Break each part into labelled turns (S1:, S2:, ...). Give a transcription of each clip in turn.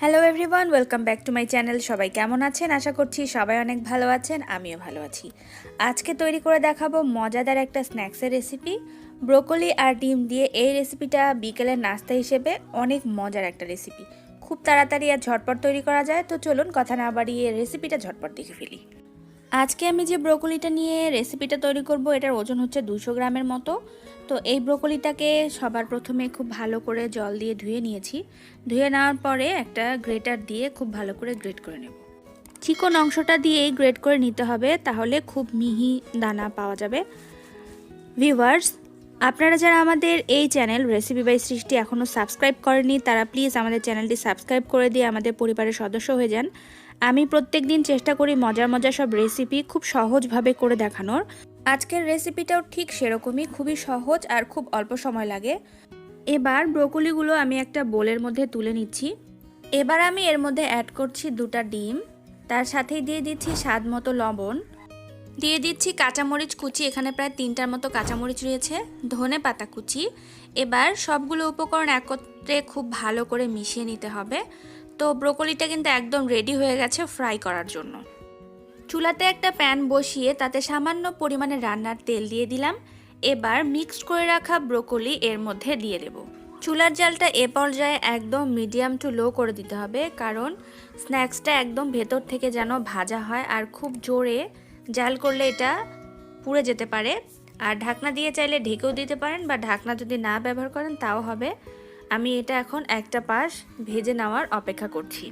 S1: Hello everyone, welcome back to my channel. সবাই কেমন আছেন? আশা করছি সবাই অনেক ভালো আছেন, আমিও ভালো আছি। আজকে তৈরি করে দেখাবো মজাদার একটা স্ন্যাক্সের রেসিপি, ব্রোকলি আর ডিম দিয়ে। এই রেসিপিটা বিকেলের নাস্তা হিসেবে অনেক মজার একটা রেসিপি, খুব তাড়াতাড়ি আর ঝটপট তৈরি করা যায়। তো চলুন কথা না বাড়িয়ে রেসিপিটা ঝটপট দেখে ফেলি। আজকে আমি যে ব্রোকলিটা নিয়ে রেসিপিটা তৈরি করব, এটার ওজন হচ্ছে 200 গ্রামের মতো। তো এই ব্রোকলিটাকে সবার প্রথমে খুব ভালো করে জল দিয়ে ধুয়ে নিয়েছি। ধুয়ে নেওয়ার পরে একটা গ্রেটার দিয়ে খুব ভালো করে গ্রেট করে নেব। চিকন অংশটা দিয়েই গ্রেট করে নিতে হবে, তাহলে খুব মিহি দানা পাওয়া যাবে। ভিউয়ার্স, আপনারা যারা আমাদের এই চ্যানেল রেসিপি বাই সৃষ্টি এখনও সাবস্ক্রাইব করেনি, তারা প্লিজ আমাদের চ্যানেলটি সাবস্ক্রাইব করে দিয়ে আমাদের পরিবারের সদস্য হয়ে যান। আমি প্রত্যেক দিন চেষ্টা করি মজার মজার সব রেসিপি খুব সহজভাবে করে দেখানোর। আজকের রেসিপিটাও ঠিক সেরকমই, খুবই সহজ আর খুব অল্প সময় লাগে। এবার ব্রোকলিগুলো আমি একটা বোলের মধ্যে তুলে নিচ্ছি। এবার আমি এর মধ্যে অ্যাড করছি 2টা ডিম, তার সাথেই দিয়ে দিচ্ছি স্বাদ মতো লবণ, দিয়ে দিচ্ছি কাঁচামরিচ কুচি, এখানে প্রায় 3টার মতো কাঁচামরিচ রয়েছে, ধনে পাতা কুচি। এবার সবগুলো উপকরণ একত্রে খুব ভালো করে মিশিয়ে নিতে হবে। তো ব্রোকলিটা কিন্তু একদম রেডি হয়ে গেছে ফ্রাই করার জন্য। চুলাতে একটা প্যান বসিয়ে তাতে সামান্য পরিমাণে রান্নার তেল দিয়ে দিলাম। এবার মিক্সড করে রাখা ব্রোকলি এর মধ্যে দিয়ে দেব। চুলার জালটা এ পর্যায়ে একদম মিডিয়াম টু লো করে দিতে হবে, কারণ স্ন্যাক্সটা একদম ভেতর থেকে যেন ভাজা হয়। আর খুব জোরে জাল করলে এটা পুড়ে যেতে পারে। আর ঢাকনা দিয়ে চাইলে ঢেকেও দিতে পারেন, বা ঢাকনা যদি না ব্যবহার করেন তাও হবে। আমি এটা এখন একটা পাশ ভেজে নেওয়ার অপেক্ষা করছি।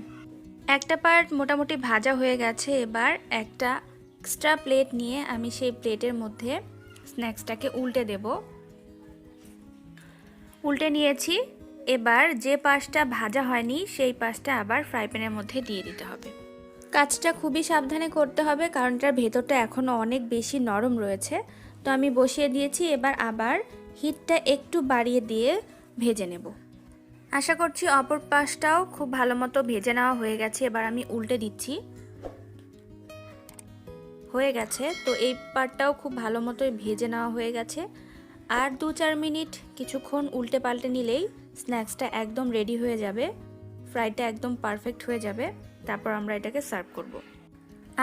S1: একটা পার্ট মোটামুটি ভাজা হয়ে গেছে। এবার একটা এক্সট্রা প্লেট নিয়ে আমি সেই প্লেটের মধ্যে স্ন্যাক্সটাকে উল্টে দেব। উল্টে নিয়েছি। এবার যে পাশটা ভাজা হয়নি সেই পাশটা আবার ফ্রাই প্যানের মধ্যে দিয়ে দিতে হবে। কাজটা খুবই সাবধানে করতে হবে, কারণ এটার ভেতরটা এখনও অনেক বেশি নরম রয়েছে। তো আমি বসিয়ে দিয়েছি, এবার আবার হিটটা একটু বাড়িয়ে দিয়ে ভেজে নেব। আশা করছি অপর পাশটাও খুব ভালো মতো ভেজে নেওয়া হয়ে গেছে। এবার আমি উল্টে দিচ্ছি। হয়ে গেছে। তো এই পার্টটাও খুব ভালো মতোই ভেজে নেওয়া হয়ে গেছে। আর 2-4 মিনিট কিছুক্ষণ উল্টে পাল্টে নিলেই স্ন্যাক্সটা একদম রেডি হয়ে যাবে, ফ্রাইটা একদম পারফেক্ট হয়ে যাবে। তারপর আমরা এটাকে সার্ভ করব।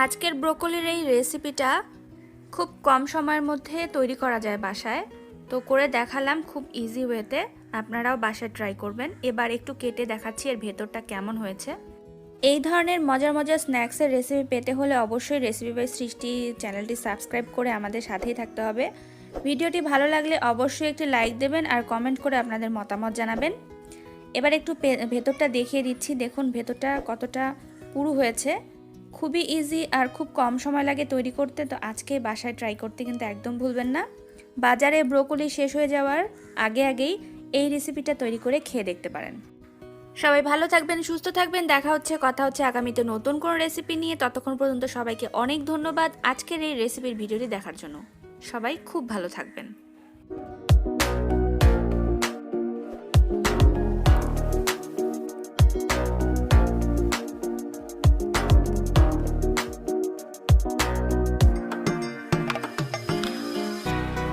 S1: আজকের ব্রোকলির এই রেসিপিটা খুব কম সময়ের মধ্যে তৈরি করা যায় বাসায়। তো করে দেখালাম খুব ইজি ওয়েতে, আপনারাও বাসায় ট্রাই করবেন। এবার একটু কেটে দেখাচ্ছি এর ভেতরটা কেমন হয়েছে। এই ধরনের মজার মজার স্ন্যাক্সের রেসিপি পেতে হলে অবশ্যই রেসিপি বাই সৃষ্টি চ্যানেলটি সাবস্ক্রাইব করে আমাদের সাথেই থাকতে হবে। ভিডিওটি ভালো লাগলে অবশ্যই একটি লাইক দেবেন আর কমেন্ট করে আপনাদের মতামত জানাবেন। এবার একটু ভেতরটা দেখিয়ে দিচ্ছি, দেখুন ভেতরটা কতটা পুরু হয়েছে। খুবই ইজি আর খুব কম সময় লাগে তৈরি করতে। তো আজকে বাসায় ট্রাই করতে কিন্তু একদম ভুলবেন না। বাজারে ব্রোকলি শেষ হয়ে যাওয়ার আগেই এই রেসিপিটা তৈরি করে খেয়ে দেখতে পারেন। সবাই ভালো থাকবেন, সুস্থ থাকবেন। কথা হচ্ছে আগামীতে নতুন কোনো রেসিপি নিয়ে। ততক্ষণ পর্যন্ত সবাইকে অনেক ধন্যবাদ আজকের এই রেসিপির ভিডিওটি দেখার জন্য। সবাই খুব ভালো থাকবেন।